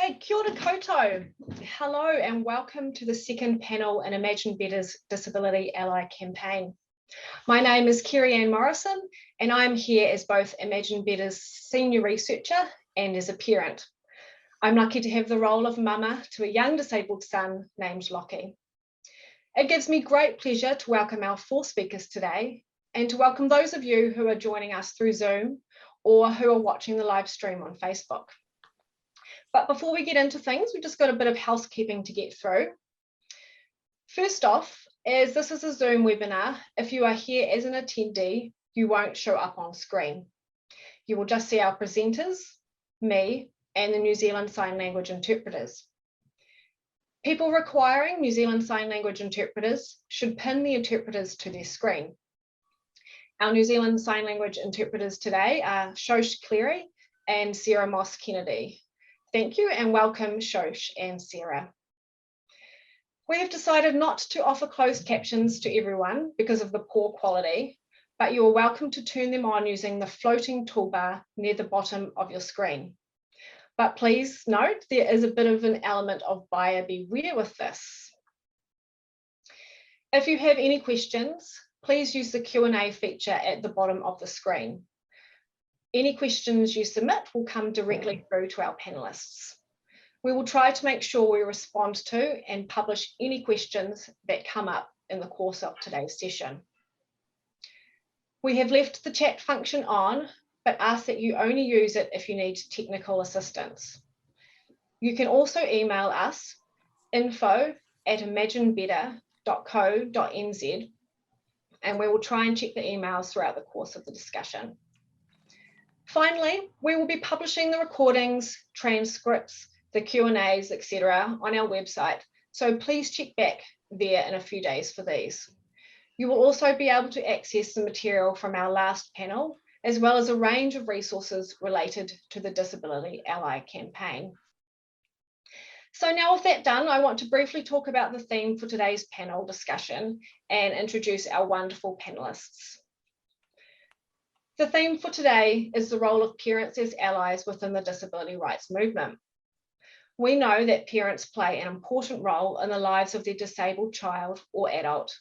Okay, kia ora koutou. Hello and welcome to the second panel in Imagine Better's Disability Ally campaign. My name is Carey-Ann Morrison and I'm here as both Imagine Better's senior researcher and as a parent. I'm lucky to have the role of mama to a young disabled son named Lockie. It gives me great pleasure to welcome our four speakers today and to welcome those of you who are joining us through Zoom or who are watching the live stream on Facebook. But before we get into things, we've just got a bit of housekeeping to get through. First off, as this is a Zoom webinar, if you are here as an attendee, you won't show up on screen. You will just see our presenters, me, and the New Zealand Sign Language interpreters. People requiring New Zealand Sign Language interpreters should pin the interpreters to their screen. Our New Zealand Sign Language interpreters today are Shosh Cleary and Sarah Moss Kennedy. Thank you and welcome Shosh and Sarah. We have decided not to offer closed captions to everyone because of the poor quality, but you are welcome to turn them on using the floating toolbar near the bottom of your screen. But please note, there is a bit of an element of buyer beware with this. If you have any questions, please use the Q&A feature at the bottom of the screen. Any questions you submit will come directly through to our panellists. We will try to make sure we respond to and publish any questions that come up in the course of today's session. We have left the chat function on, but ask that you only use it if you need technical assistance. You can also email us info@imaginebetter.co.nz and we will try and check the emails throughout the course of the discussion. Finally, we will be publishing the recordings, transcripts, the Q&As, etc. on our website, so please check back there in a few days for these. You will also be able to access the material from our last panel, as well as a range of resources related to the Disability Ally campaign. So now with that done, I want to briefly talk about the theme for today's panel discussion and introduce our wonderful panellists. The theme for today is the role of parents as allies within the disability rights movement. We know that parents play an important role in the lives of their disabled child or adult,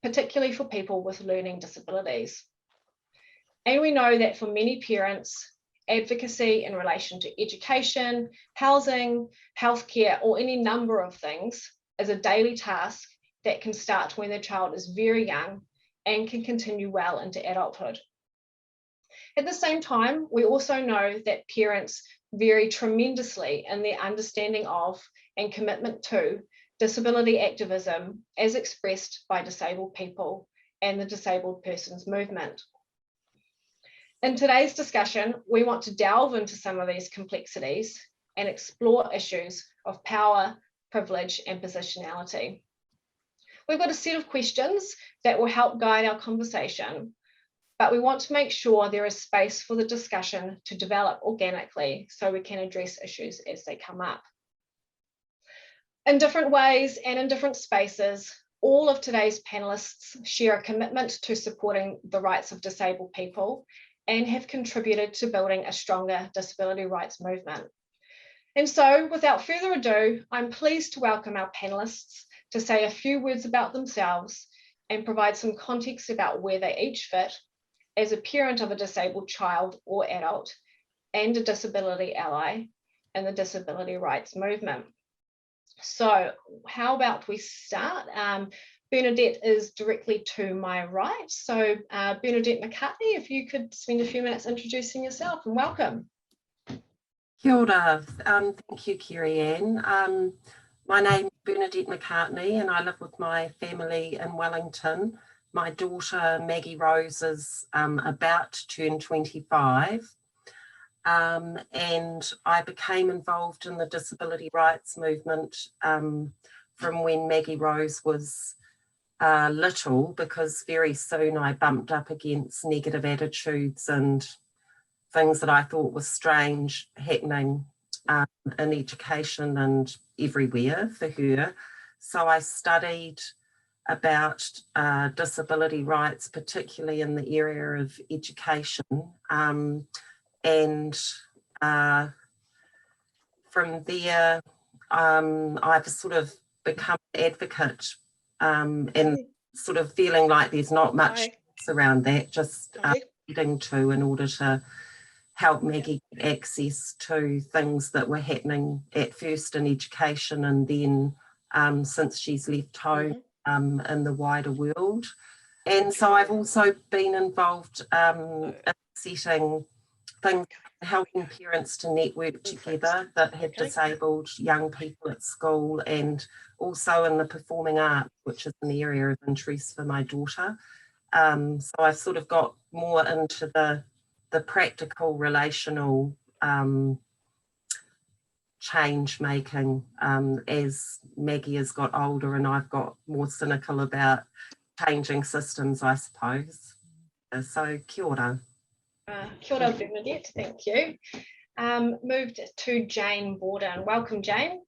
particularly for people with learning disabilities. And we know that for many parents, advocacy in relation to education, housing, healthcare, or any number of things is a daily task that can start when the child is very young and can continue well into adulthood. At the same time, we also know that parents vary tremendously in their understanding of and commitment to disability activism as expressed by disabled people and the disabled persons movement. In today's discussion, we want to delve into some of these complexities and explore issues of power, privilege, and positionality. We've got a set of questions that will help guide our conversation, but we want to make sure there is space for the discussion to develop organically so we can address issues as they come up. In different ways and in different spaces, all of today's panellists share a commitment to supporting the rights of disabled people and have contributed to building a stronger disability rights movement. And so, without further ado, I'm pleased to welcome our panellists to say a few words about themselves and provide some context about where they each fit as a parent of a disabled child or adult and a disability ally in the disability rights movement. So how about we start? Bernadette is directly to my right. So Bernadette Macartney, if you could spend a few minutes introducing yourself, and welcome. Kia ora. Thank you, Carey-Ann. My name is Bernadette Macartney and I live with my family in Wellington. My daughter Maggie Rose is about to turn 25 and I became involved in the disability rights movement from when Maggie Rose was little, because very soon I bumped up against negative attitudes and things that I thought were strange happening in education and everywhere for her. So I studied about disability rights, particularly in the area of education, and from there, I've sort of become an advocate and sort of feeling like there's not much around that, just needing to in order to help Maggie get access to things that were happening at first in education and then since she's left home in the wider world. And so I've also been involved in setting things, helping parents to network together that have disabled young people at school, and also in the performing arts, which is an area of interest for my daughter. So I've sort of got more into the practical, relational change making as Maggie has got older and I've got more cynical about changing systems, I suppose. So kia ora. Kia ora, Bernadette, thank you. Moved to Jane Bawden. Welcome, Jane.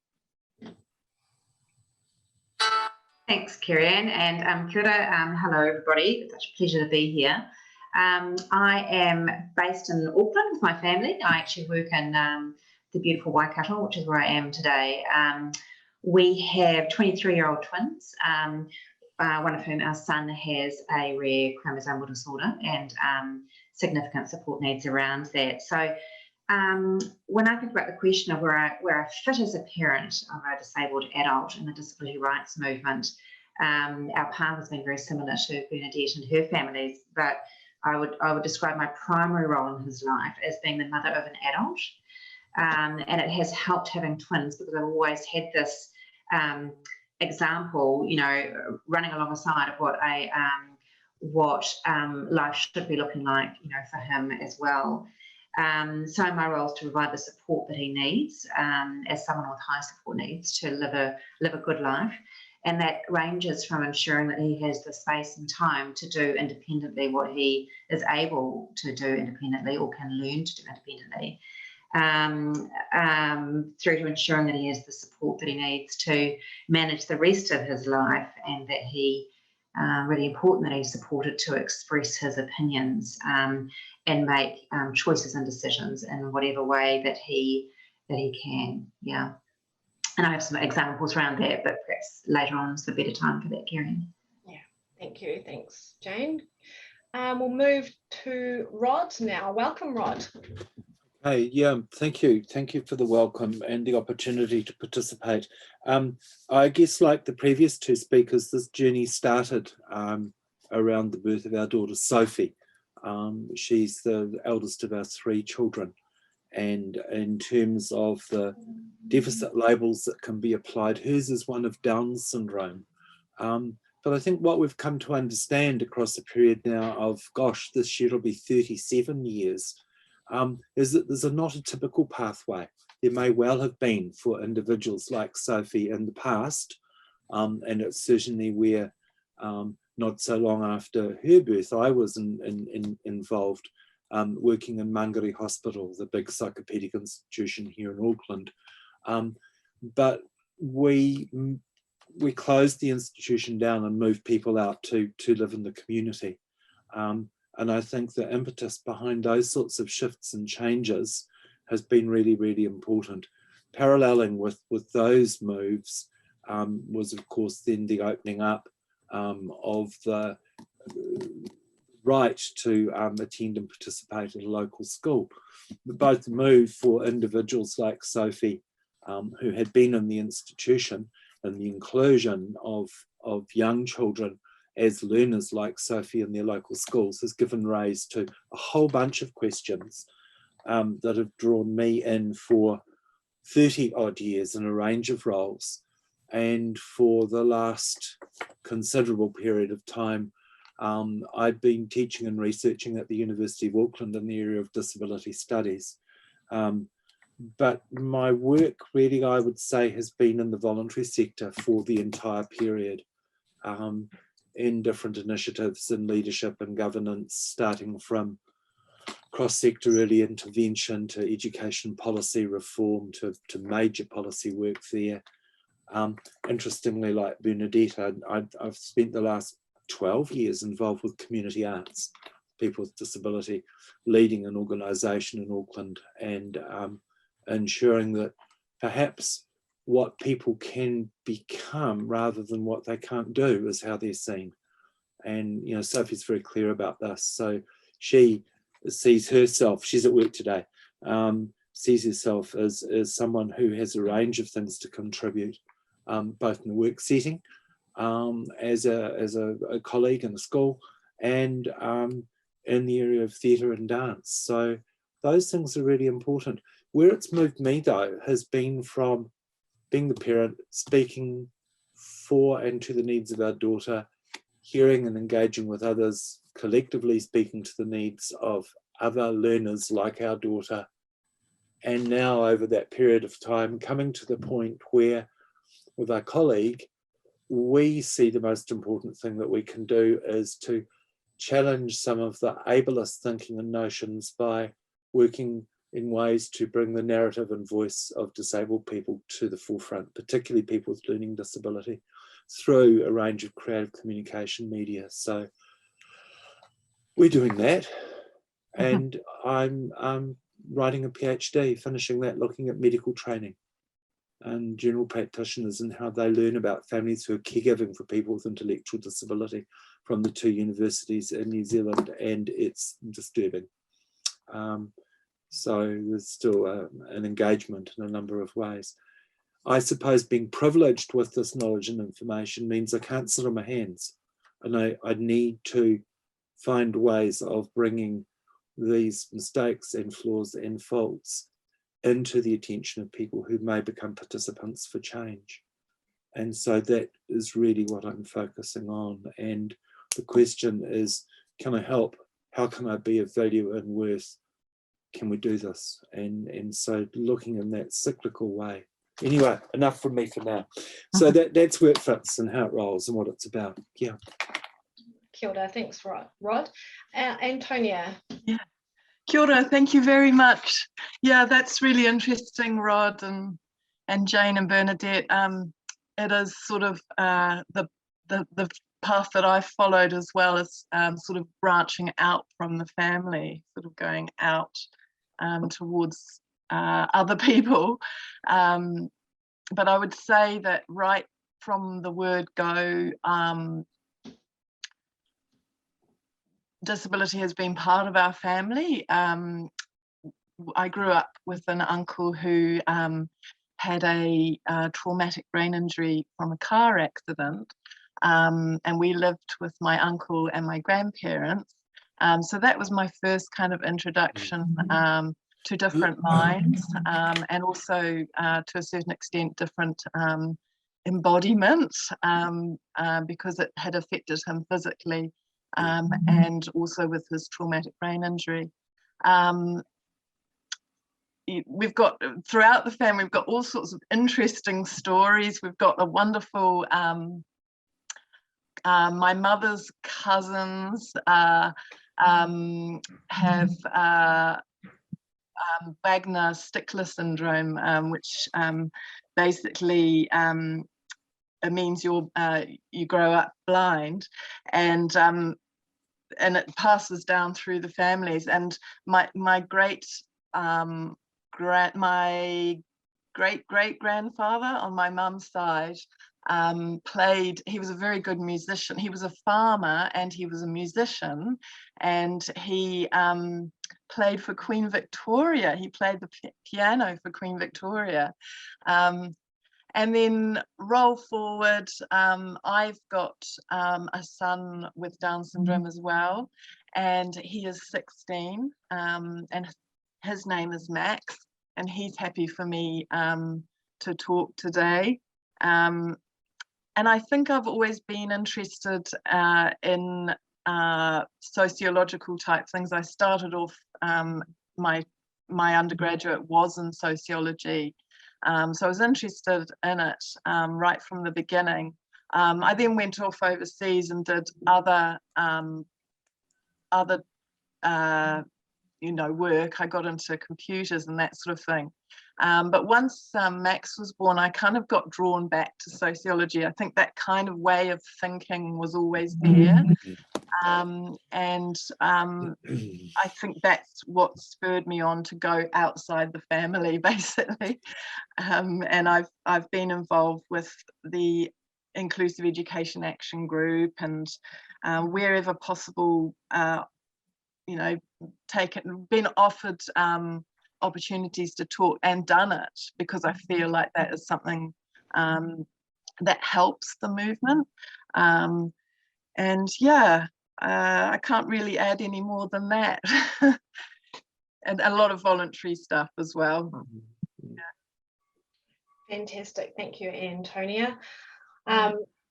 Thanks, Carey-Ann, and kia ora, hello everybody. It's such a pleasure to be here. I am based in Auckland with my family. I actually work in the beautiful Waikato, which is where I am today. We have 23-year-old twins, one of whom, our son, has a rare chromosomal disorder and significant support needs around that. So when I think about the question of where I fit as a parent of a disabled adult in the disability rights movement, our path has been very similar to Bernadette and her family's, but I would describe my primary role in his life as being the mother of an adult. And it has helped having twins because I've always had this example, you know, running alongside of what life should be looking like, you know, for him as well. So my role is to provide the support that he needs as someone with high support needs to live a good life. And that ranges from ensuring that he has the space and time to do independently what he is able to do independently or can learn to do independently, through to ensuring that he has the support that he needs to manage the rest of his life, and that he, really important that he's supported to express his opinions and make choices and decisions in whatever way that he can. Yeah. And I have some examples around that, but perhaps later on is the better time for that, Carey-Ann. Yeah, thank you. Thanks, Jane. We'll move to Rod now. Welcome, Rod. Hey, yeah, thank you. Thank you for the welcome and the opportunity to participate. I guess like the previous two speakers, this journey started around the birth of our daughter, Sophie. She's the eldest of our three children. And in terms of the deficit labels that can be applied, hers is one of Down syndrome. But I think what we've come to understand across a period now of, gosh, this year will be 37 years, is that there's not a typical pathway. There may well have been for individuals like Sophie in the past, and it's certainly where not so long after her birth, I was involved working in Mangere Hospital, the big psychopedic institution here in Auckland. But we closed the institution down and moved people out to live in the community. And I think the impetus behind those sorts of shifts and changes has been really, really important. Paralleling with those moves was, of course, then the opening up of the right to attend and participate in a local school. Both moved for individuals like Sophie, who had been in the institution, and the inclusion of young children as learners like Sophie in their local schools has given rise to a whole bunch of questions that have drawn me in for 30 odd years in a range of roles. And for the last considerable period of time, I'd been teaching and researching at the University of Auckland in the area of disability studies. But my work really, I would say, has been in the voluntary sector for the entire period, in different initiatives in leadership and governance, starting from cross-sector early intervention to education policy reform to major policy work there. Interestingly, like Bernadette, I've spent the last 12 years involved with community arts, people with disability, leading an organisation in Auckland and ensuring that perhaps what people can become rather than what they can't do is how they're seen. And, you know, Sophie's very clear about this. So she sees herself, she's at work today, sees herself as someone who has a range of things to contribute, both in the work setting, as a colleague in the school, and in the area of theatre and dance. So those things are really important. Where it's moved me, though, has been from being the parent, speaking for and to the needs of our daughter, hearing and engaging with others, collectively speaking to the needs of other learners like our daughter, and now over that period of time coming to the point where with our colleague we see the most important thing that we can do is to challenge some of the ableist thinking and notions by working in ways to bring the narrative and voice of disabled people to the forefront, particularly people with learning disability, through a range of creative communication media. So we're doing that. And I'm writing a PhD, finishing that, looking at medical training and general practitioners and how they learn about families who are caregiving for people with intellectual disability from the 2 universities in New Zealand, and it's disturbing. So there's still an engagement in a number of ways. I suppose being privileged with this knowledge and information means I can't sit on my hands, and I need to find ways of bringing these mistakes and flaws and faults into the attention of people who may become participants for change. And so that is really what I'm focusing on. And the question is, can I help? How can I be of value and worth? Can we do this? And so looking in that cyclical way. Anyway, enough from me for now. So that's where it fits and how it rolls and what it's about. Yeah. Kia ora, thanks, Rod. Antonia. Yeah. Kia ora, thank you very much. Yeah, that's really interesting, Rod and Jane and Bernadette. It is sort of the path that I followed as well as sort of branching out from the family, sort of going out towards other people. But I would say that right from the word go, disability has been part of our family. I grew up with an uncle who had a traumatic brain injury from a car accident, and we lived with my uncle and my grandparents. So that was my first kind of introduction to different minds, and also to a certain extent different embodiment, because it had affected him physically. And also with his traumatic brain injury. We've got, throughout the family, we've got all sorts of interesting stories. We've got a wonderful, my mother's cousins have Wagner-Stickler syndrome, which basically it means you grow up blind, and it passes down through the families. And my great great grandfather on my mum's side he was a very good musician. He was a farmer and he was a musician, and he played for Queen Victoria. He played the piano for Queen Victoria. And then roll forward, I've got a son with Down syndrome as well, and he is 16, and his name is Max, and he's happy for me to talk today. And I think I've always been interested in sociological type things. I started off, my undergraduate was in sociology. So I was interested in it right from the beginning. I then went off overseas and did other work. I got into computers and that sort of thing. But once Max was born, I kind of got drawn back to sociology. I think that kind of way of thinking was always there. I think that's what spurred me on to go outside the family, basically. And I've been involved with the Inclusive Education Action Group, and wherever possible, been offered opportunities to talk and done it, because I feel like that is something that helps the movement. And yeah, I can't really add any more than that. And a lot of voluntary stuff as well. Fantastic, thank you, Antonia.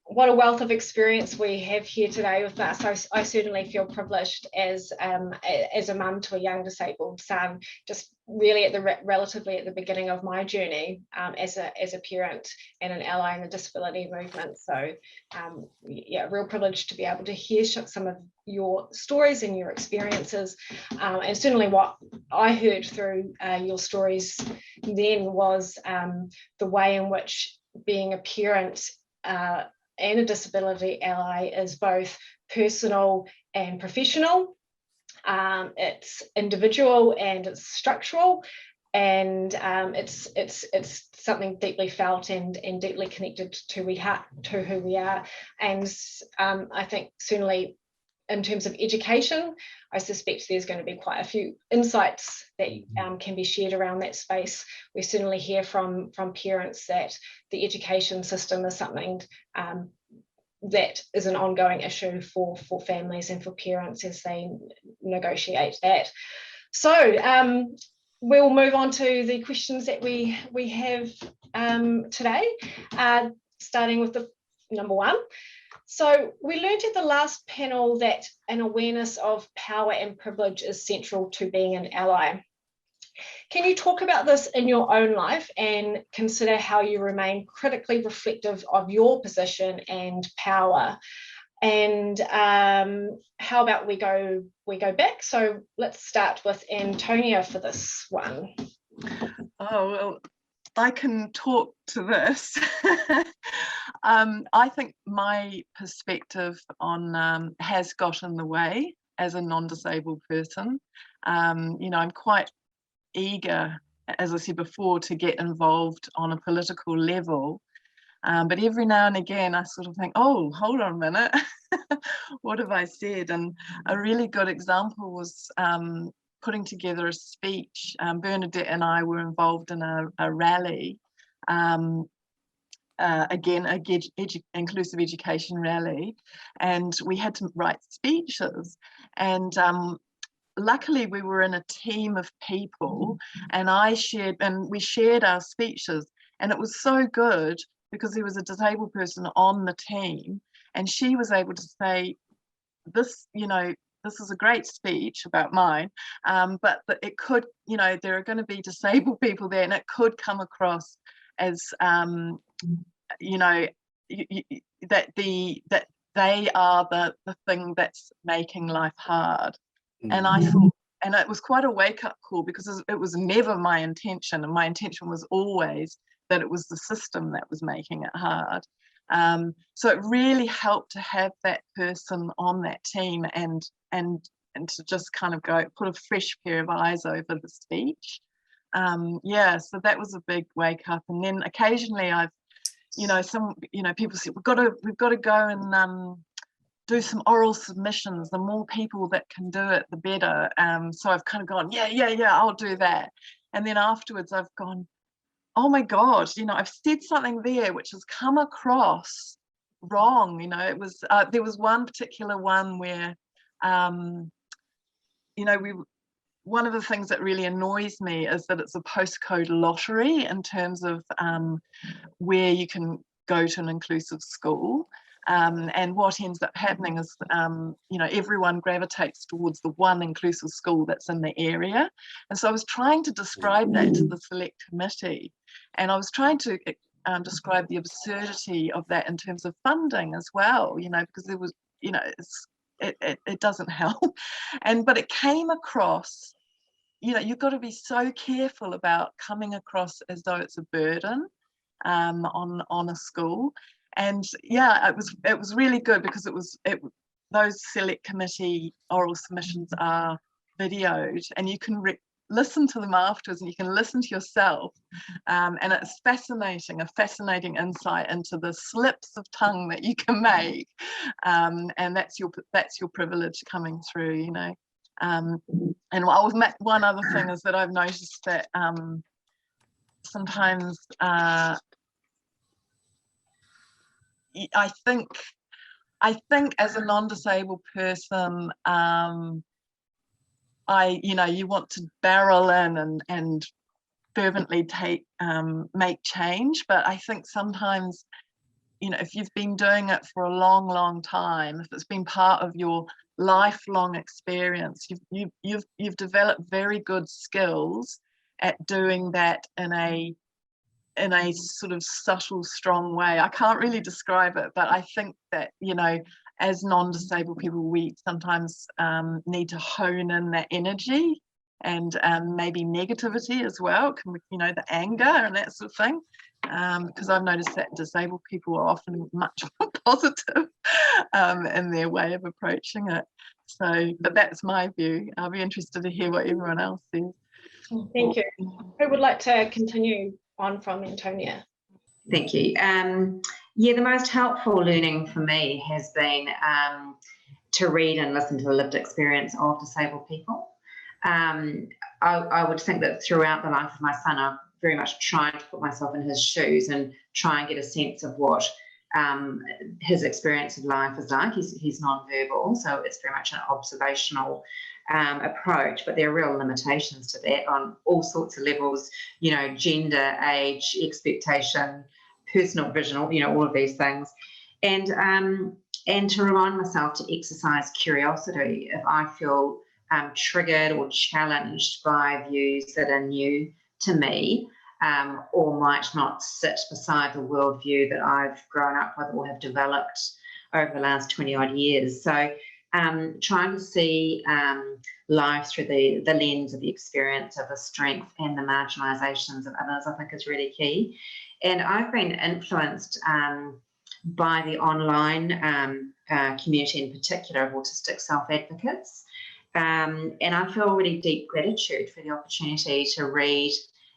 What a wealth of experience we have here today with us. I certainly feel privileged as a mum to a young disabled son, just really relatively at the beginning of my journey as a parent and an ally in the disability movement. So yeah, real privilege to be able to hear some of your stories and your experiences, and certainly what I heard through your stories then was the way in which being a parent and a disability ally is both personal and professional. It's individual and it's structural, and it's something deeply felt and deeply connected to who we are. And I think certainly in terms of education, I suspect there's going to be quite a few insights that can be shared around that space. We certainly hear from parents that the education system is something that is an ongoing issue for families and for parents as they negotiate that. So we'll move on to the questions that we have today, starting with the number one. So we learned at the last panel that an awareness of power and privilege is central to being an ally. Can you talk about this in your own life and consider how you remain critically reflective of your position and power? And how about we go back? So let's start with Antonia for this one. Oh, well, I can talk to this. I think my perspective on has got in the way as a non-disabled person. I'm quite eager, as I said before, to get involved on a political level. But every now and again, I sort of think, oh, hold on a minute, what have I said? And a really good example was putting together a speech. Bernadette and I were involved in a rally, again, inclusive education rally, and we had to write speeches. And luckily we were in a team of people, and we shared our speeches, and it was so good because there was a disabled person on the team, and she was able to say, this is a great speech about mine, but it could, there are going to be disabled people there, and it could come across as that they are the thing that's making life hard. And I thought, and it was quite a wake-up call, because it was never my intention, and my intention was always that it was the system that was making it hard. So it really helped to have that person on that team and to just kind of put a fresh pair of eyes over the speech. So that was a big wake up. And then occasionally I've, people say we've got to go and do some oral submissions. The more people that can do it, the better. So I've kind of gone, yeah, I'll do that. And then afterwards I've gone, oh my God, I've said something there which has come across wrong. It was there was one particular one where one of the things that really annoys me is that it's a postcode lottery in terms of where you can go to an inclusive school. And what ends up happening is, everyone gravitates towards the one inclusive school that's in the area. And so I was trying to describe that to the select committee, and I was trying to describe the absurdity of that in terms of funding as well, because there was, it doesn't help. But it came across you know, you've got to be so careful about coming across as though it's a burden on a school. And yeah, it was really good because those select committee oral submissions are videoed, and you can listen to them afterwards, and you can listen to yourself, and it's a fascinating insight into the slips of tongue that you can make, and that's your privilege coming through, you know. And one other thing is that I've noticed that sometimes I think as a non-disabled person, you want to barrel in and fervently make change, but I think sometimes, you know, if you've been doing it for a long, long time, if it's been part of your lifelong experience, you've developed very good skills at doing that in a sort of subtle, strong way. I can't really describe it, but I think that, you know, as non-disabled people, we sometimes need to hone in that energy and maybe negativity as well, you know, the anger and that sort of thing, because I've noticed that disabled people are often much more positive in their way of approaching it. So, but that's my view. I'll be interested to hear what everyone else says. Thank you. Who would like to continue on from Antonia? Thank you. Yeah, the most helpful learning for me has been to read and listen to the lived experience of disabled people. I would think that throughout the life of my son, I've very much tried to put myself in his shoes and try and get a sense of what his experience of life is like. He's non-verbal, so it's very much an observational approach, but there are real limitations to that on all sorts of levels, you know, gender, age, expectation, personal vision, you know, all of these things. And to remind myself to exercise curiosity if I feel triggered or challenged by views that are new to me, or might not sit beside the worldview that I've grown up with or have developed over the last 20 odd years. So trying to see life through the lens of the experience of the strength and the marginalisations of others, I think is really key. And I've been influenced by the online community, in particular of autistic self-advocates. And I feel really deep gratitude for the opportunity to read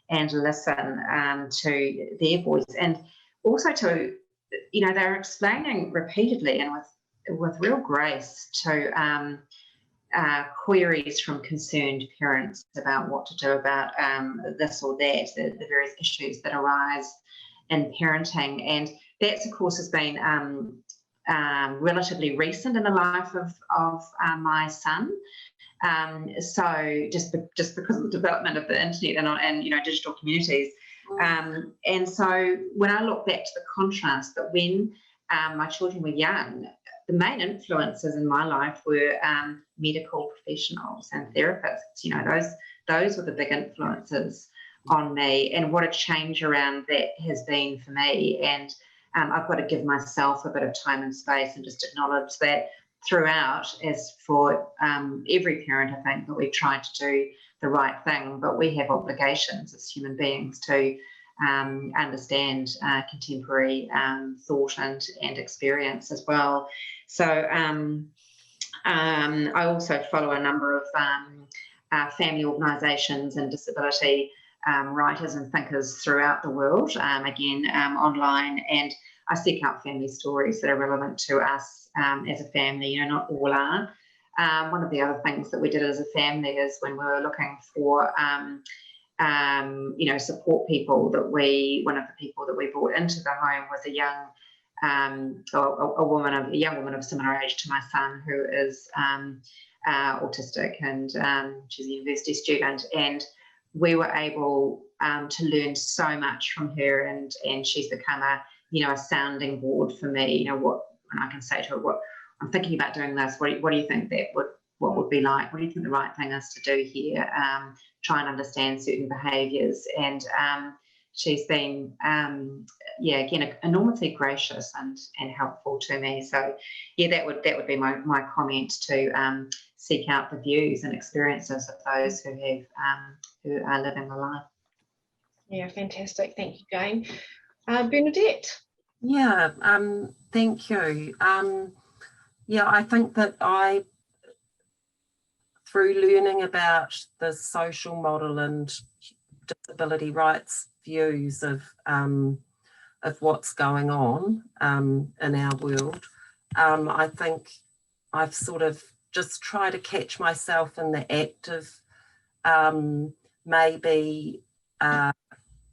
and listen to their voice, and also to, you know, they're explaining repeatedly and with real grace to queries from concerned parents about what to do about this or that, the various issues that arise in parenting. And that, of course, has been relatively recent in the life of my son. So just because of the development of the internet and you know, digital communities. And so when I look back to the contrast that when my children were young, the main influences in my life were medical professionals and therapists. You know, those were the big influences on me, and what a change around that has been for me. And I've got to give myself a bit of time and space and just acknowledge that throughout, as for every parent, I think that we try to do the right thing, but we have obligations as human beings to understand contemporary thought and experience as well. So I also follow a number of family organisations and disability writers and thinkers throughout the world, again online, and I seek out family stories that are relevant to us as a family. You know, not all are. One of the other things that we did as a family is when we were looking for you know, support people, one of the people that we brought into the home was a young a young woman of similar age to my son, who is autistic, and she's a university student, and we were able to learn so much from her, and she's become a sounding board for me. You know, and I can say to her, what I'm thinking about doing this, what do you think that would be like? What do you think the right thing is to do here? Try and understand certain behaviours, and she's been again enormously gracious and helpful to me. So yeah, that would be my comment, to seek out the views and experiences of those who are living the life. Yeah, fantastic. Thank you, Jane. Bernadette. Yeah, thank you. Yeah, I think that through learning about the social model and disability rights views of what's going on in our world, I think I've sort of just tried to catch myself in the act of maybe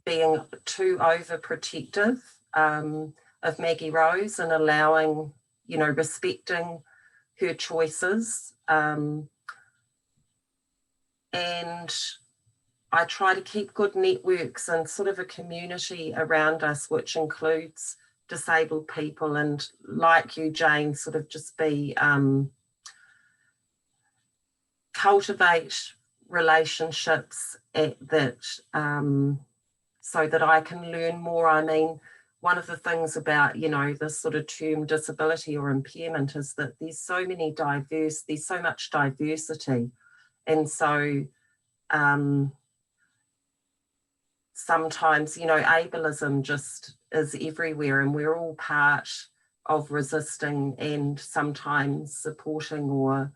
being too overprotective of Maggie Rose and allowing, respecting her choices. And I try to keep good networks and sort of a community around us, which includes disabled people, and like you, Jane, sort of just be cultivate relationships that so that I can learn more. I mean, one of the things about, this sort of term disability or impairment is that there's so much diversity. And so sometimes, ableism just is everywhere, and we're all part of resisting and sometimes supporting or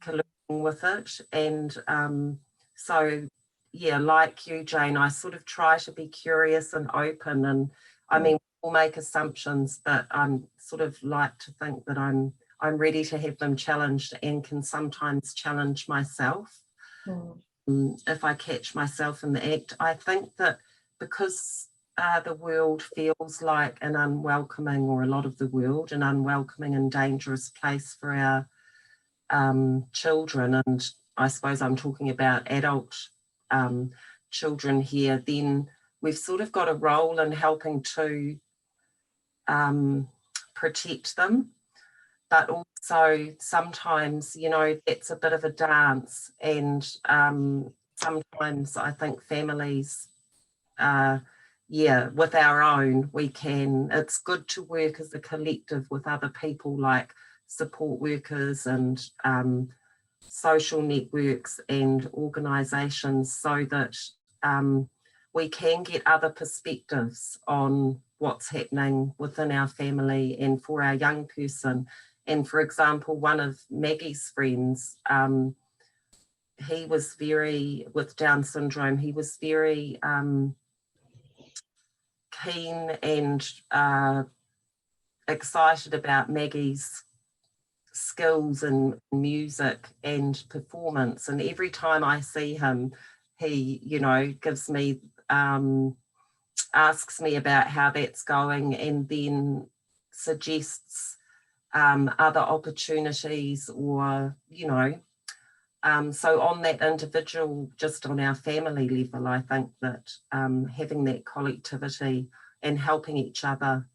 colluding with it. And so, yeah, like you, Jane, I sort of try to be curious and open, and I mean, we'll make assumptions, but I'm sort of like to think that I'm ready to have them challenged and can sometimes challenge myself. If I catch myself in the act. I think that because the world feels like an unwelcoming, or a lot of the world, an unwelcoming and dangerous place for our children, and I suppose I'm talking about adult children here, then we've sort of got a role in helping to protect them. But also sometimes, it's a bit of a dance, and sometimes I think families, with our own, it's good to work as a collective with other people like support workers and social networks and organisations, so that we can get other perspectives on what's happening within our family and for our young person. And for example, one of Maggie's friends, he was with Down syndrome, he was very keen and excited about Maggie's skills in music and performance. And every time I see him, he, gives me, asks me about how that's going, and then suggests other opportunities, or so on that individual, just on our family level, I think that having that collectivity and helping each other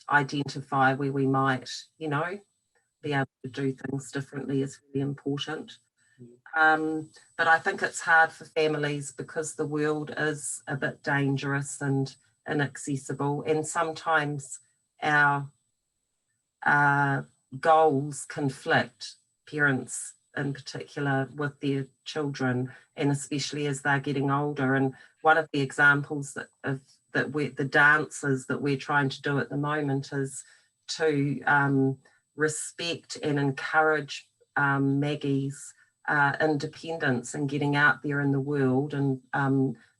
identify where we might be able to do things differently is really important. But I think it's hard for families because the world is a bit dangerous and inaccessible, and sometimes our goals conflict, parents in particular, with their children, and especially as they're getting older. And one of the examples the dances that we're trying to do at the moment is to respect and encourage Maggie's independence and getting out there in the world and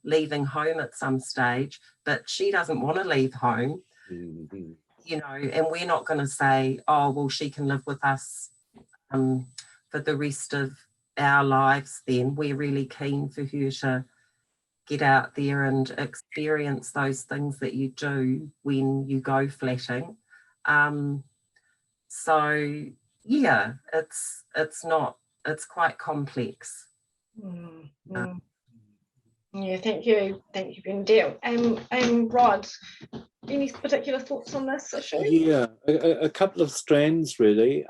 leaving home at some stage, but she doesn't want to leave home. And we're not going to say, oh, well, she can live with us for the rest of our lives then. We're really keen for her to get out there and experience those things that you do when you go flatting. So yeah, it's quite complex. Yeah, thank you, Bernadette. And Rod, any particular thoughts on this issue? Yeah, a couple of strands really.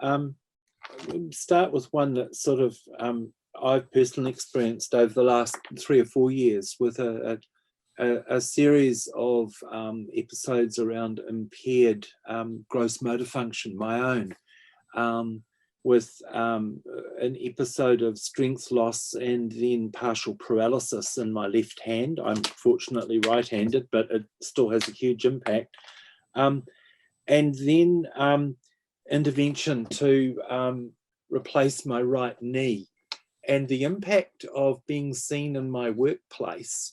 We'll start with one that sort of I've personally experienced over the last 3 or 4 years with a series of episodes around impaired gross motor function, my own. with an episode of strength loss and then partial paralysis in my left hand. I'm fortunately right-handed, but it still has a huge impact. And then intervention to replace my right knee. And the impact of being seen in my workplace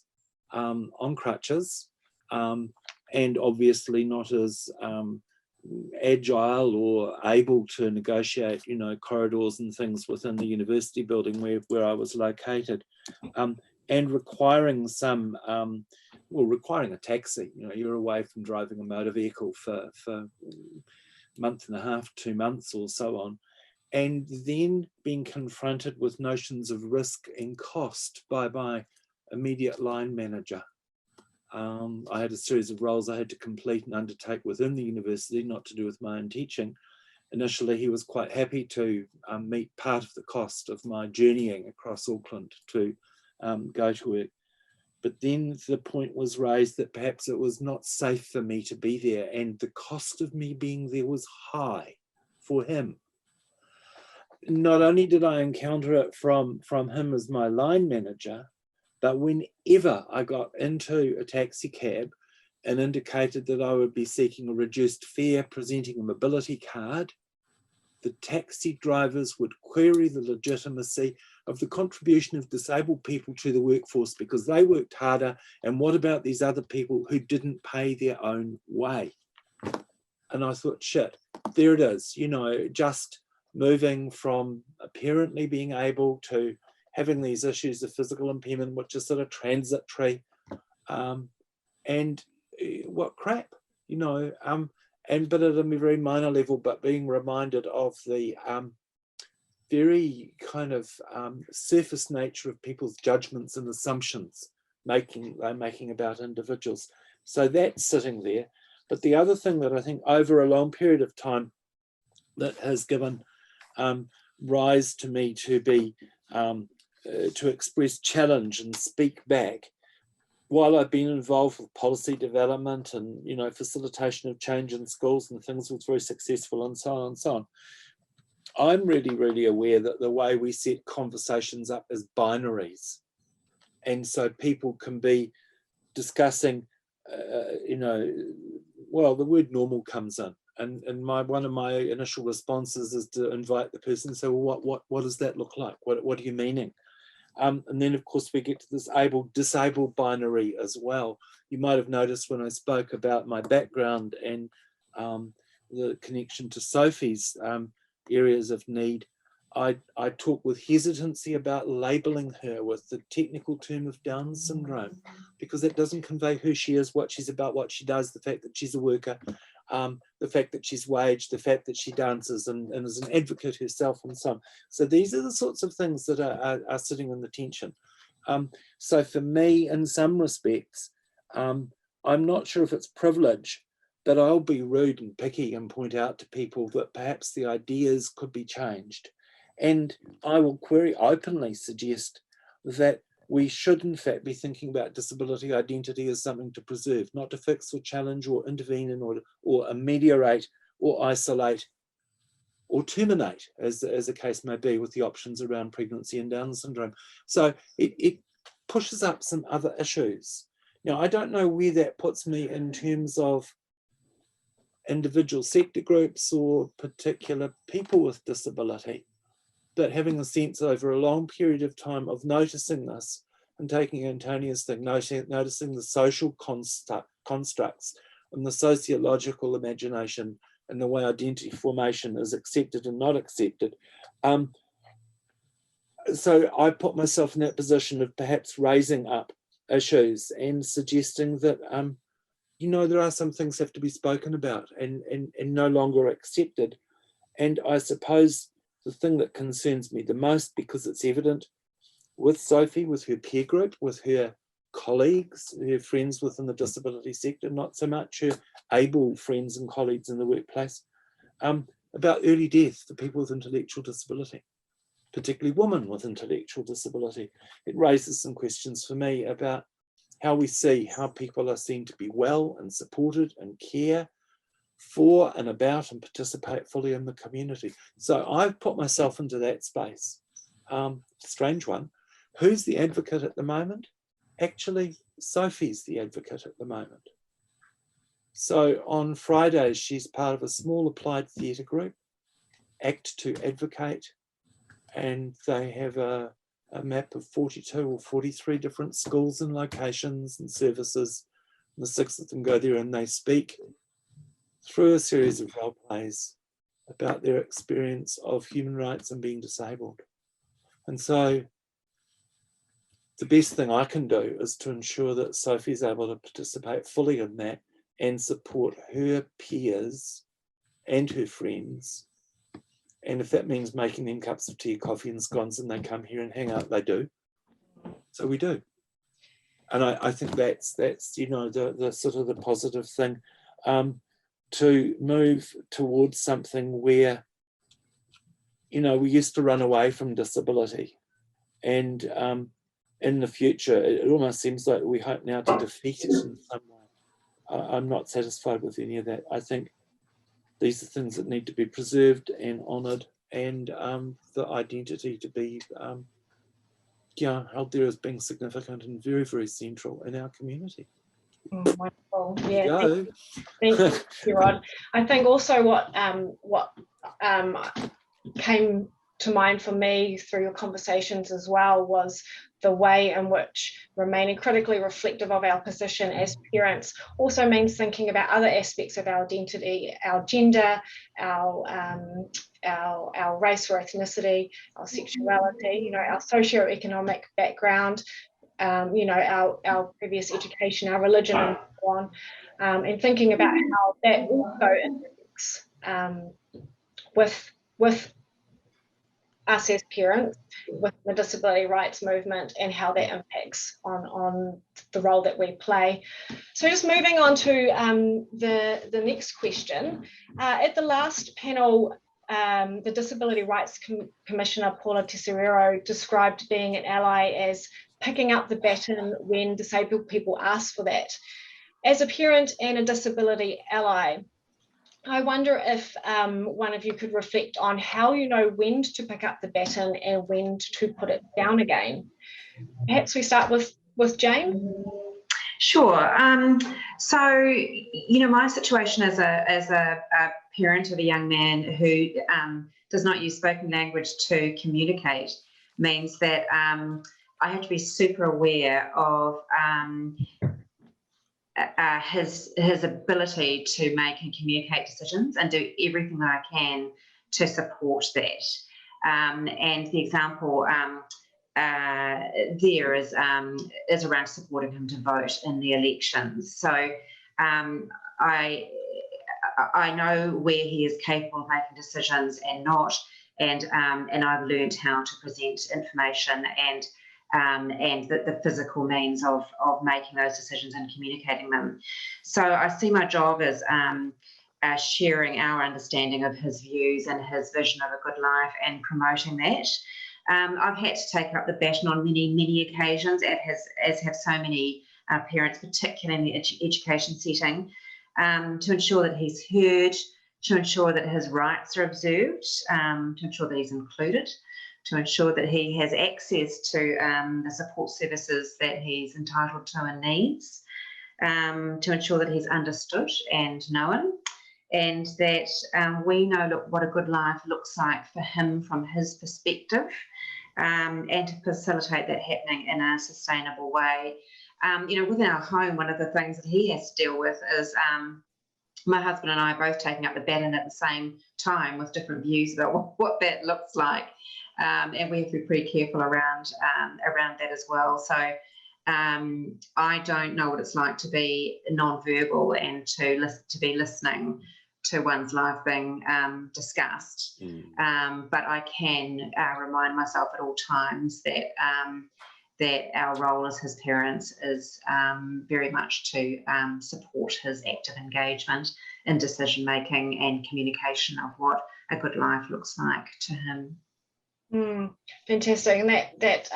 on crutches, and obviously not as agile or able to negotiate, corridors and things within the university building where I was located, and requiring requiring a taxi. You're away from driving a motor vehicle for a month and a half, 2 months or so on, and then being confronted with notions of risk and cost by my immediate line manager. I had a series of roles I had to complete and undertake within the university, not to do with my own teaching. Initially, he was quite happy to meet part of the cost of my journeying across Auckland to go to work. But then the point was raised that perhaps it was not safe for me to be there, and the cost of me being there was high for him. Not only did I encounter it from him as my line manager, but whenever I got into a taxi cab and indicated that I would be seeking a reduced fare presenting a mobility card, the taxi drivers would query the legitimacy of the contribution of disabled people to the workforce because they worked harder, and what about these other people who didn't pay their own way? And I thought, shit, there it is, just moving from apparently being able to having these issues of physical impairment, which is sort of transitory, and what crap, but at a very minor level, but being reminded of the very kind of surface nature of people's judgments and assumptions they're making about individuals. So that's sitting there. But the other thing that I think over a long period of time that has given rise to me to be to express challenge and speak back, while I've been involved with policy development and facilitation of change in schools and things was very successful and so on and so on, I'm really aware that the way we set conversations up is binaries, and so people can be discussing well, the word normal comes in, and one of my initial responses is to invite the person and say, well, what does that look like? What are you meaning? And then, of course, we get to this disabled binary as well. You might have noticed when I spoke about my background and the connection to Sophie's areas of need, I talk with hesitancy about labelling her with the technical term of Down syndrome, because it doesn't convey who she is, what she's about, what she does, the fact that she's a worker, the fact that she's waged, the fact that she dances and is an advocate herself and so on. So these are the sorts of things that are sitting in the tension. So for me, in some respects, I'm not sure if it's privilege, but I'll be rude and picky and point out to people that perhaps the ideas could be changed. And I will very openly suggest that we should in fact be thinking about disability identity as something to preserve, not to fix or challenge or intervene in or ameliorate or isolate or terminate, as the case may be, with the options around pregnancy and Down syndrome. So it pushes up some other issues. Now, I don't know where that puts me in terms of individual sector groups or particular people with disability, but having a sense over a long period of time of noticing this and taking Antonia's thing, noticing the social constructs and the sociological imagination and the way identity formation is accepted and not accepted. So I put myself in that position of perhaps raising up issues and suggesting that, there are some things have to be spoken about and no longer accepted. And I suppose the thing that concerns me the most, because it's evident with Sophie, with her peer group, with her colleagues, her friends within the disability sector, not so much her able friends and colleagues in the workplace, about early death for people with intellectual disability, particularly women with intellectual disability. It raises some questions for me about how we see how people are seen to be well and supported and care, for and about and participate fully in the community. So I've put myself into that space. Strange one. Who's the advocate at the moment? Actually, Sophie's the advocate at the moment. So on Fridays, she's part of a small applied theatre group, Act to Advocate, and they have a map of 42 or 43 different schools and locations and services. And the 6 of them go there and they speak through a series of role plays about their experience of human rights and being disabled. And so the best thing I can do is to ensure that Sophie's able to participate fully in that and support her peers and her friends. And if that means making them cups of tea, coffee and scones and they come here and hang out, they do. So we do. And I think that's you know, the sort of the positive thing, to move towards something where, you know, we used to run away from disability. And in the future, it almost seems like we hope now to defeat it in some way. I'm not satisfied with any of that. I think these are things that need to be preserved and honoured, and the identity to be held there as being significant and very, very central in our community. Wonderful. Yeah, thank you, Rod. I think also what came to mind for me through your conversations as well was the way in which remaining critically reflective of our position as parents also means thinking about other aspects of our identity, our gender, our race or ethnicity, our sexuality, you know, our socioeconomic background, you know, our previous education, our religion, and so on, and thinking about how that also interacts with us as parents, with the disability rights movement, and how that impacts on the role that we play. So just moving on to the next question. At the last panel, the Disability Rights Commissioner, Paula Tesorero, described being an ally as picking up the baton when disabled people ask for that. As a parent and a disability ally, I wonder if one of you could reflect on how you know when to pick up the baton and when to put it down again. Perhaps we start with Jane. Sure. So, you know, my situation as a parent of a young man who does not use spoken language to communicate means that I have to be super aware of his ability to make and communicate decisions, and do everything that I can to support that. And the example there is around supporting him to vote in the elections. So I know where he is capable of making decisions and not, and I've learned how to present information and the physical means of making those decisions and communicating them. So I see my job as sharing our understanding of his views and his vision of a good life and promoting that. I've had to take up the baton on many occasions, as have so many parents, particularly in the education setting, to ensure that he's heard, to ensure that his rights are observed, to ensure that he's included, to ensure that he has access to the support services that he's entitled to and needs, to ensure that he's understood and known, and that we know what a good life looks like for him from his perspective, and to facilitate that happening in a sustainable way. You know, within our home, one of the things that he has to deal with is my husband and I are both taking up the baton at the same time with different views about what that looks like. And we have to be pretty careful around that as well. So I don't know what it's like to be non-verbal and to be listening to one's life being discussed. But I can remind myself at all times that our role as his parents is very much to support his active engagement in decision making and communication of what a good life looks like to him. Fantastic, and that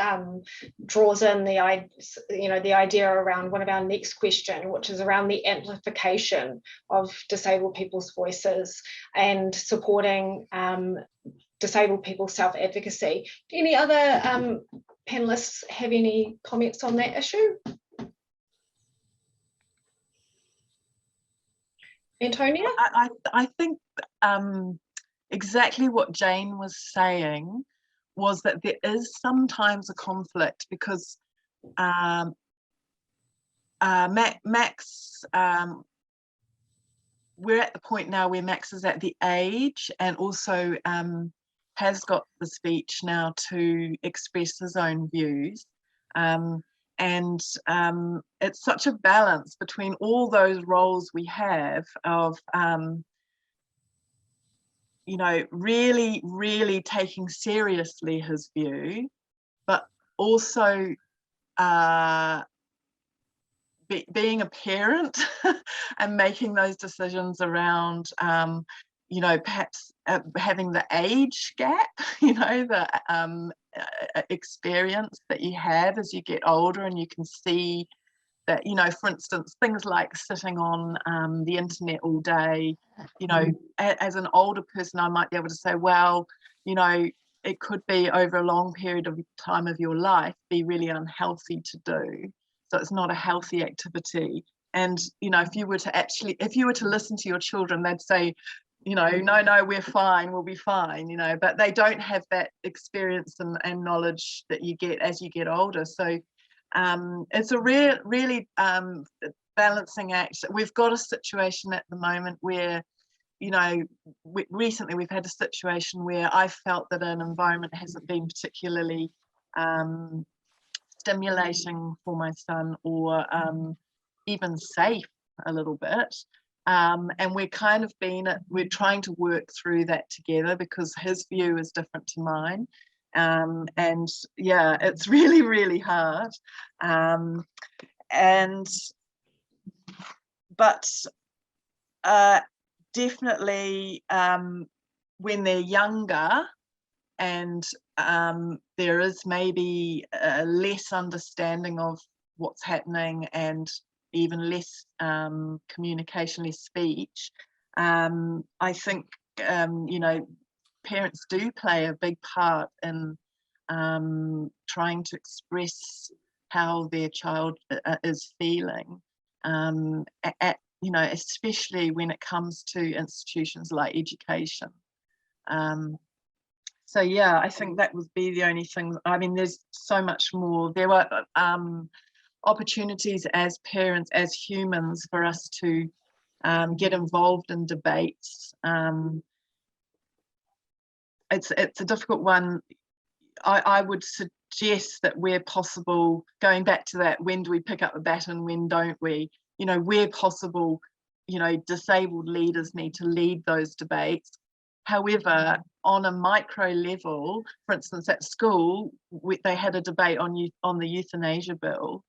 draws in the idea around one of our next question, which is around the amplification of disabled people's voices and supporting disabled people's self-advocacy. Do any other panelists have any comments on that issue? Antonia? I think exactly what Jane was saying was that there is sometimes a conflict, because Max, we're at the point now where Max is at the age and also has got the speech now to express his own views. And it's such a balance between all those roles we have of you know, really taking seriously his view, but also being a parent and making those decisions around, you know, perhaps having the age gap, you know, the experience that you have as you get older, and you can see that, you know, for instance, things like sitting on the internet all day, you know, as an older person, I might be able to say, well, you know, it could be over a long period of time of your life be really unhealthy to do. So it's not a healthy activity. And, you know, if you were to listen to your children, they'd say, you know, no, we're fine, we'll be fine, you know, but they don't have that experience and knowledge that you get as you get older. So it's a really balancing act. We've got a situation at the moment where, you know, recently we've had a situation where I felt that an environment hasn't been particularly stimulating for my son, or even safe a little bit. And we're trying to work through that together, because his view is different to mine. And yeah, it's really hard. But definitely when they're younger and there is maybe less understanding of what's happening, and even less communication, less speech, I think you know, parents do play a big part in trying to express how their child is feeling, you know, especially when it comes to institutions like education. So yeah, I think that would be the only thing. I mean, there's so much more. There were opportunities as parents, as humans, for us to get involved in debates. It's a difficult one. I would suggest that where possible, going back to that, when do we pick up the baton, when don't we? You know, where possible, you know, disabled leaders need to lead those debates. However, on a micro level, for instance, at school, they had a debate on the euthanasia bill,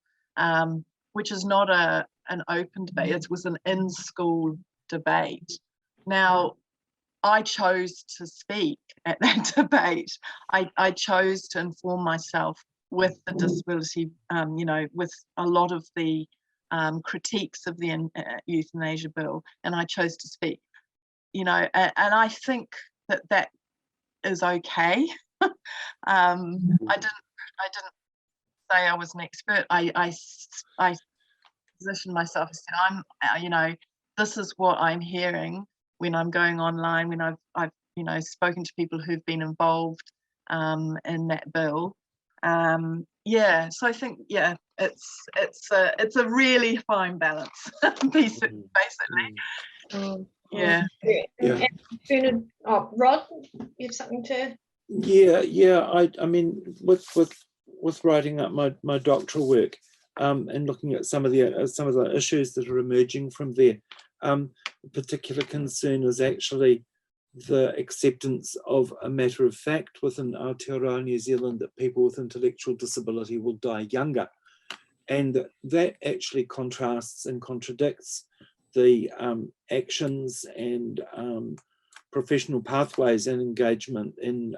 which is not an open debate. It was an in-school debate. Now, I chose to speak at that debate. I chose to inform myself with the disability, you know, with a lot of the critiques of the euthanasia bill, and I chose to speak, you know, and I think that is okay. I didn't say I was an expert. I positioned myself and said, I'm, you know, this is what I'm hearing when I'm going online, when I've you know, spoken to people who've been involved in that bill. Yeah, so I think, yeah, it's a really fine balance, basically. Yeah. Rod, you have something to? Yeah. I mean, with writing up my doctoral work and looking at some of the issues that are emerging from there, a particular concern is actually the acceptance of a matter of fact within Aotearoa New Zealand that people with intellectual disability will die younger, and that actually contrasts and contradicts the actions and professional pathways and engagement in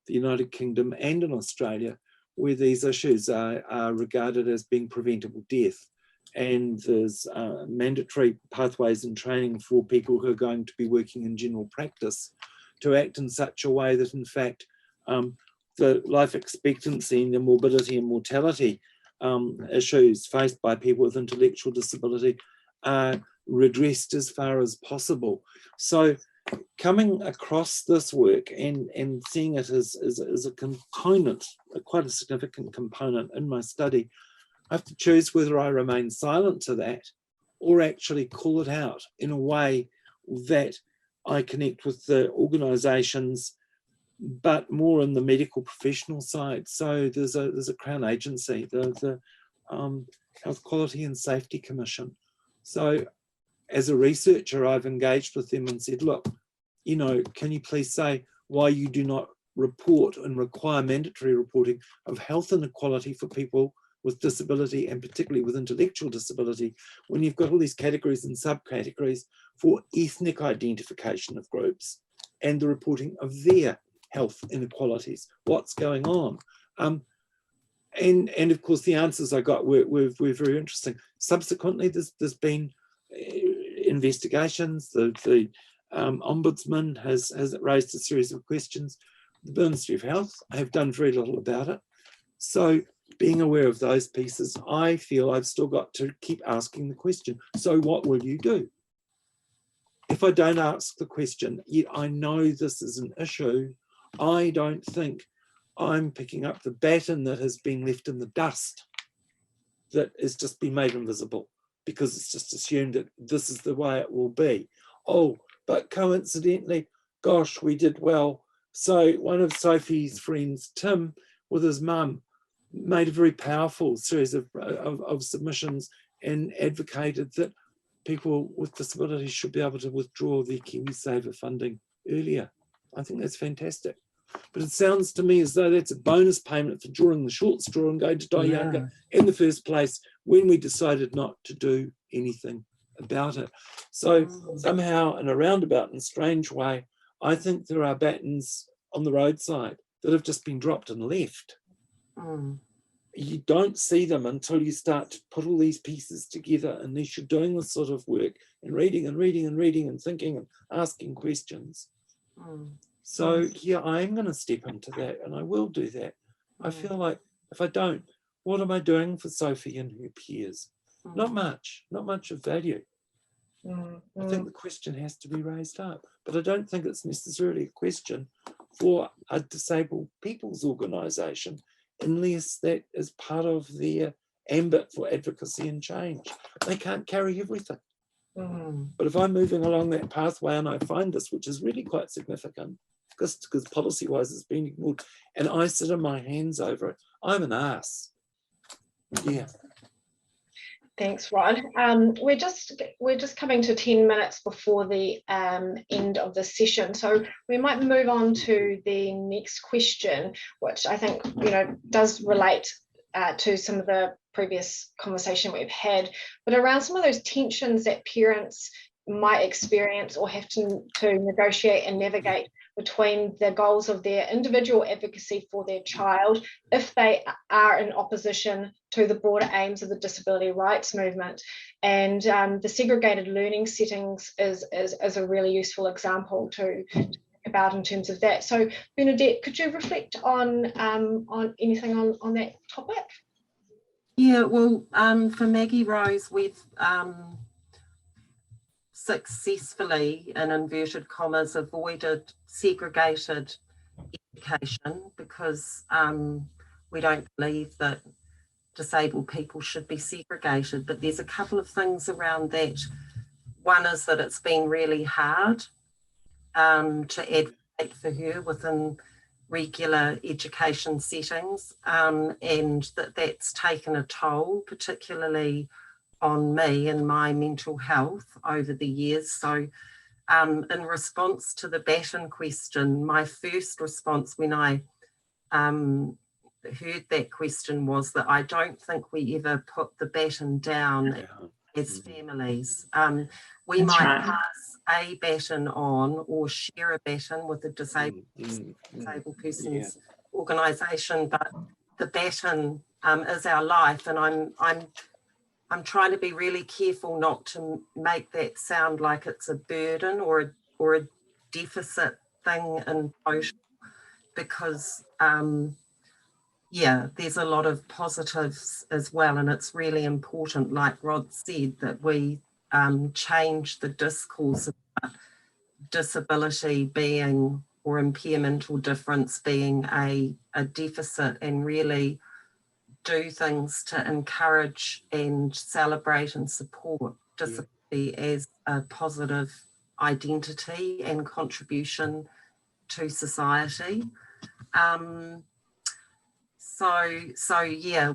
the United Kingdom and in Australia, where these issues are regarded as being preventable death. And there's mandatory pathways and training for people who are going to be working in general practice to act in such a way that, in fact, the life expectancy and the morbidity and mortality issues faced by people with intellectual disability are redressed as far as possible. So coming across this work and seeing it as a component, quite a significant component in my study, I have to choose whether I remain silent to that or actually call it out in a way that I connect with the organisations, but more in the medical professional side. So there's a Crown agency, the Health Quality and Safety Commission. So as a researcher, I've engaged with them and said, look, you know, can you please say why you do not report and require mandatory reporting of health inequality for people with disability, and particularly with intellectual disability, when you've got all these categories and subcategories for ethnic identification of groups and the reporting of their health inequalities? What's going on? And of course, the answers I got were very interesting. Subsequently, there's been investigations. The Ombudsman has raised a series of questions. The Ministry of Health have done very little about it. So being aware of those pieces, I feel I've still got to keep asking the question, so what will you do? If I don't ask the question, yet I know this is an issue, I don't think I'm picking up the baton that has been left in the dust, that has just been made invisible, because it's just assumed that this is the way it will be. Oh, but coincidentally, gosh, we did well. So one of Sophie's friends, Tim, with his mum, made a very powerful series of submissions and advocated that people with disabilities should be able to withdraw their KiwiSaver funding earlier. I think that's fantastic. But it sounds to me as though that's a bonus payment for drawing the short straw and going to die younger in the first place when we decided not to do anything about it. So somehow, in a roundabout and strange way, I think there are batons on the roadside that have just been dropped and left. You don't see them until you start to put all these pieces together, unless you're doing this sort of work and reading and reading and reading and thinking and asking questions. So yeah, I am going to step into that, and I will do that. I feel like if I don't, what am I doing for Sophie and her peers? Not much of value. I think the question has to be raised up, but I don't think it's necessarily a question for a disabled people's organisation, unless that is part of their ambit for advocacy and change. They can't carry everything. But if I'm moving along that pathway and I find this, which is really quite significant, because policy-wise it's been ignored, and I sit on my hands over it, I'm an ass. Yeah. Thanks, Rod. We're just coming to 10 minutes before the end of the session, so we might move on to the next question, which I think does relate to some of the previous conversation we've had, but around some of those tensions that parents might experience or have to negotiate and navigate between the goals of their individual advocacy for their child, if they are in opposition to the broader aims of the disability rights movement. And the segregated learning settings is a really useful example to think about in terms of that. So Bernadette, could you reflect on anything on that topic? Yeah, well, for Maggie Rose, we've successfully, in inverted commas, avoided segregated education because we don't believe that disabled people should be segregated. But there's a couple of things around that. One is that it's been really hard to advocate for her within regular education settings, and that's taken a toll, particularly on me and my mental health over the years. So in response to the baton question, my first response when I heard that question was that I don't think we ever put the baton down as families. We That's might right. pass a baton on or share a baton with a disabled person's organisation, but the baton is our life, and I'm trying to be really careful not to make that sound like it's a burden or a deficit thing in total, because there's a lot of positives as well, and it's really important, like Rod said, that we change the discourse about disability being, or impairment or difference being a deficit, and really do things to encourage and celebrate and support disability as a positive identity and contribution to society. So yeah,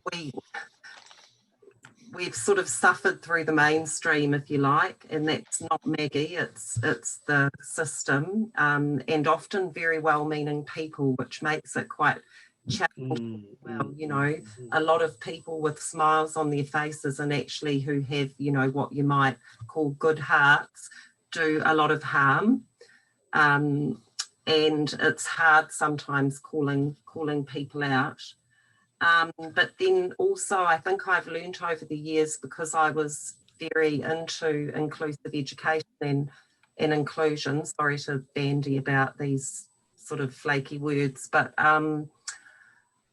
we've sort of suffered through the mainstream, if you like, and that's not Maggie, it's the system, and often very well-meaning people, which makes it quite challenging. Well, you know, a lot of people with smiles on their faces and actually who have, you know, what you might call good hearts, do a lot of harm, and it's hard sometimes calling people out. But then also, I think I've learned over the years, because I was very into inclusive education and inclusion, sorry to bandy about these sort of flaky words, but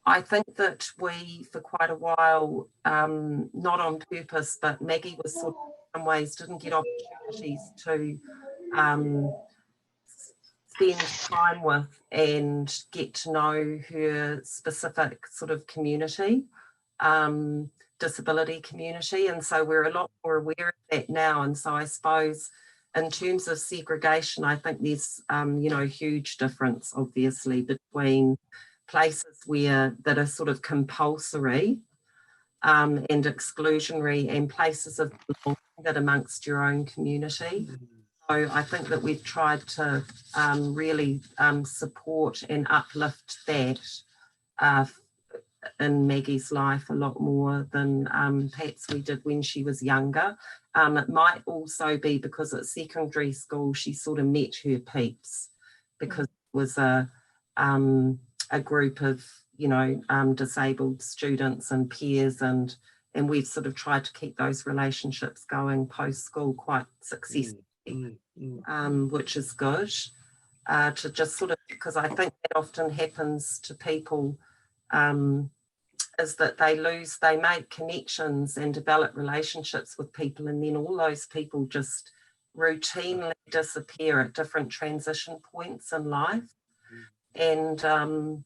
I think that we, for quite a while, not on purpose, but Maggie was sort of, in some ways, didn't get opportunities to spend time with and get to know her specific sort of community, disability community. And so we're a lot more aware of that now. And so I suppose in terms of segregation, I think there's, you know, huge difference, obviously, between places that are sort of compulsory and exclusionary, and places of belonging that amongst your own community. So I think that we've tried to really support and uplift that in Maggie's life a lot more than perhaps we did when she was younger. It might also be because at secondary school she sort of met her peeps, because it was a group of, you know, disabled students and peers, and we've sort of tried to keep those relationships going post-school quite successfully, which is good, to just sort of, because I think that often happens to people, is that they make connections and develop relationships with people, and then all those people just routinely disappear at different transition points in life. And so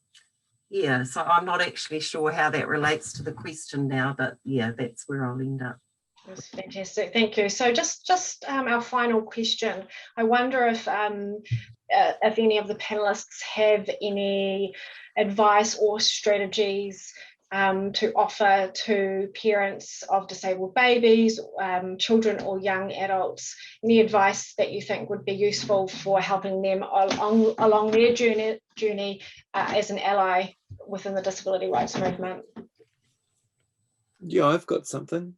I'm not actually sure how that relates to the question now, but yeah, that's where I'll end up. That's fantastic, thank you. So just our final question. I wonder if any of the panelists have any advice or strategies to offer to parents of disabled babies, children or young adults, any advice that you think would be useful for helping them along their journey as an ally within the disability rights movement? Yeah, I've got something.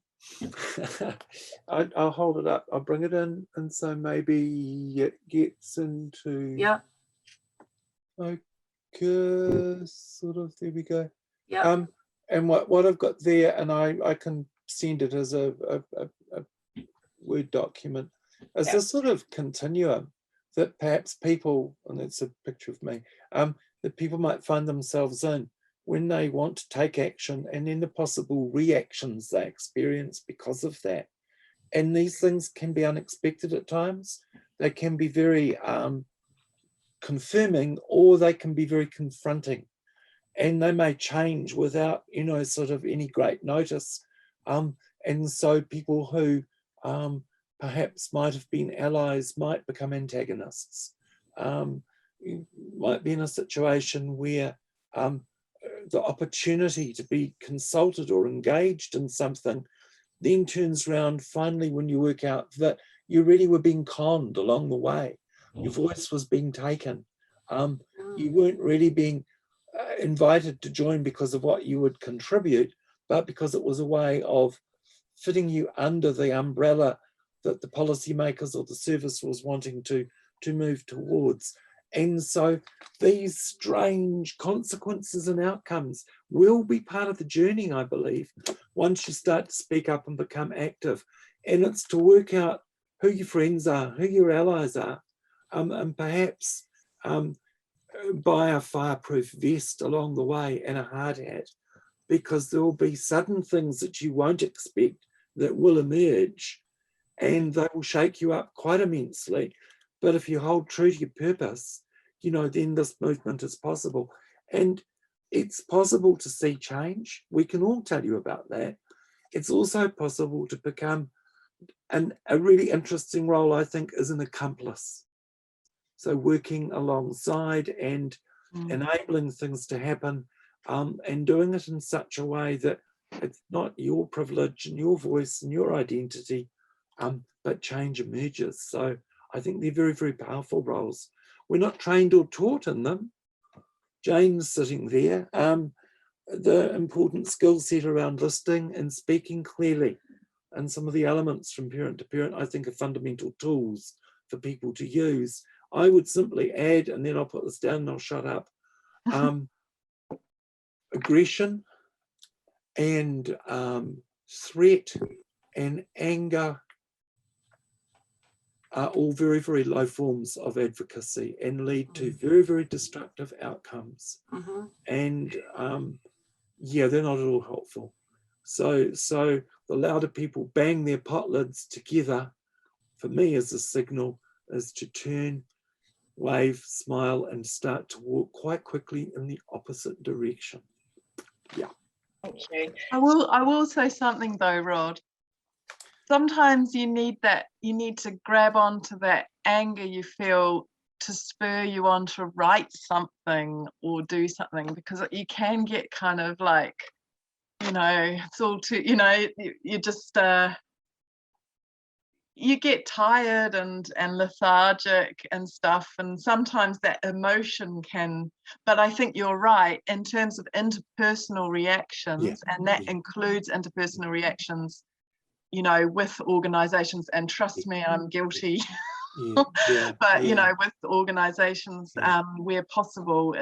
I'll hold it up, I'll bring it in, and so maybe it gets into sort of, there we go. And what I've got there, and I can send it as a Word document, is a sort of continuum that perhaps people, and it's a picture of me, that people might find themselves in when they want to take action, and then the possible reactions they experience because of that. And these things can be unexpected at times. They can be very confirming, or they can be very confronting. And they may change without, you know, sort of any great notice. And so people who perhaps might have been allies might become antagonists. You might be in a situation where the opportunity to be consulted or engaged in something then turns around finally when you work out that you really were being conned along the way. Your voice was being taken. You weren't really being invited to join because of what you would contribute, but because it was a way of fitting you under the umbrella that the policymakers or the service was wanting to move towards. And so these strange consequences and outcomes will be part of the journey, I believe, once you start to speak up and become active. And it's to work out who your friends are, who your allies are, and perhaps buy a fireproof vest along the way and a hard hat, because there will be sudden things that you won't expect that will emerge, and they will shake you up quite immensely. But if you hold true to your purpose, you know, then this movement is possible. And it's possible to see change. We can all tell you about that. It's also possible to become a really interesting role, I think, is an accomplice. So working alongside and enabling things to happen, and doing it in such a way that it's not your privilege and your voice and your identity, but change emerges. So I think they're very, very powerful roles. We're not trained or taught in them. Jane's sitting there. The important skill set around listening and speaking clearly, and some of the elements from parent to parent, I think, are fundamental tools for people to use. I would simply add, and then I'll put this down and I'll shut up, aggression and threat and anger are all very, very low forms of advocacy and lead to very, very destructive outcomes. And yeah, they're not at all helpful. So the louder people bang their pot lids together, for me as a signal, is to turn, wave, smile, and start to walk quite quickly in the opposite direction. Yeah. Thank you. I will say something though, Rod. Sometimes you need to grab onto that anger you feel to spur you on to write something or do something, because you can get kind of like, you know, it's all too, you know, you just you get tired and lethargic and stuff, and sometimes that emotion can, but I think you're right in terms of interpersonal reactions, and that includes interpersonal reactions, you know, with organizations, and trust me, I'm guilty. But you know, with organizations, where possible,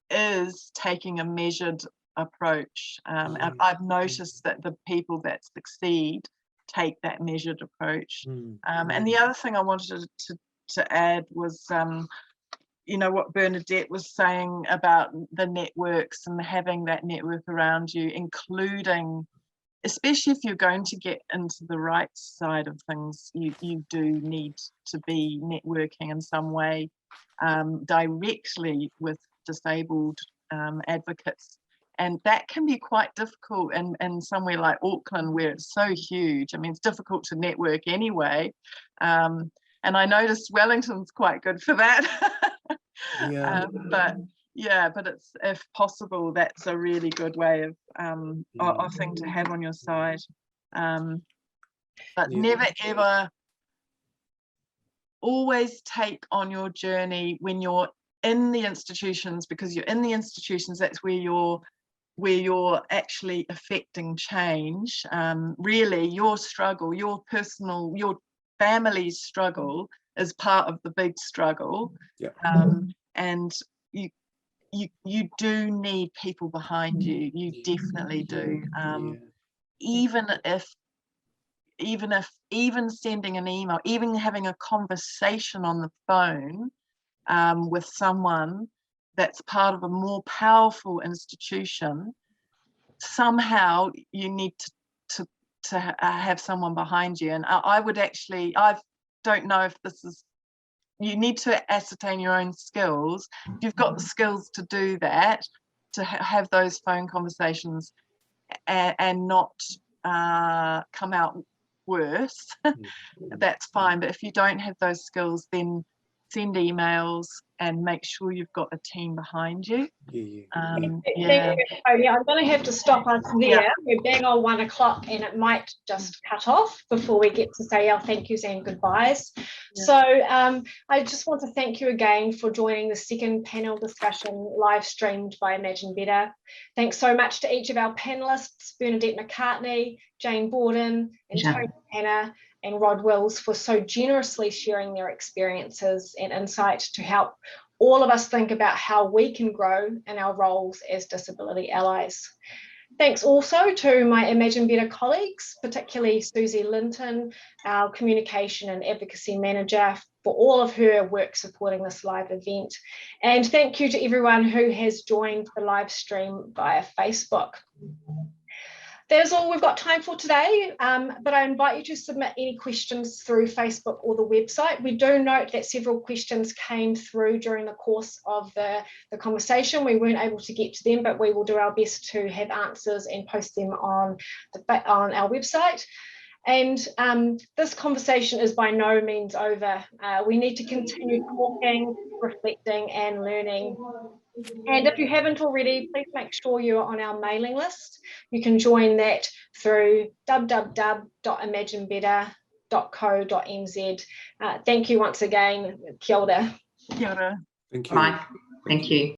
is taking a measured approach. I've noticed that the people that succeed take that measured approach. And the other thing I wanted to add was, you know, what Bernadette was saying about the networks and having that network around you, including, especially if you're going to get into the right side of things, you do need to be networking in some way, directly with disabled advocates. And that can be quite difficult in somewhere like Auckland, where it's so huge. I mean, it's difficult to network anyway. And I noticed Wellington's quite good for that. But it's, if possible, that's a really good way of thing to have on your side. But never ever, always take on your journey when you're in the institutions, because you're in the institutions, that's where you're actually affecting change. Really, your struggle, your personal, your family's struggle is part of the big struggle. And you do need people behind you. You definitely do. Even sending an email, even having a conversation on the phone with someone that's part of a more powerful institution, somehow you need to have someone behind you. And I would actually, I don't know if this is, you need to ascertain your own skills. If you've got the skills to do that, to have those phone conversations and not come out worse, that's fine. But if you don't have those skills, then send emails, and make sure you've got a team behind you. Yeah. Thank you, Antonia. I'm going to have to stop us there. Yeah. We're bang on 1 o'clock and it might just cut off before we get to say our thank yous and goodbyes. Yeah. So I just want to thank you again for joining the second panel discussion live streamed by Imagine Better. Thanks so much to each of our panellists, Bernadette Macartney, Jane Bawden, Antonia Hannah, and Rod Wills, for so generously sharing their experiences and insight to help all of us think about how we can grow in our roles as disability allies. Thanks also to my Imagine Better colleagues, particularly Susie Linton, our communication and advocacy manager, for all of her work supporting this live event. And thank you to everyone who has joined the live stream via Facebook. That's all we've got time for today, but I invite you to submit any questions through Facebook or the website. We do note that several questions came through during the course of the conversation. We weren't able to get to them, but we will do our best to have answers and post them on our website. And this conversation is by no means over. We need to continue talking, reflecting and learning. And if you haven't already, please make sure you're on our mailing list. You can join that through www.imaginebetter.co.nz. Thank you once again. Kia ora. Kia ora. Thank you. Bye. Thank you.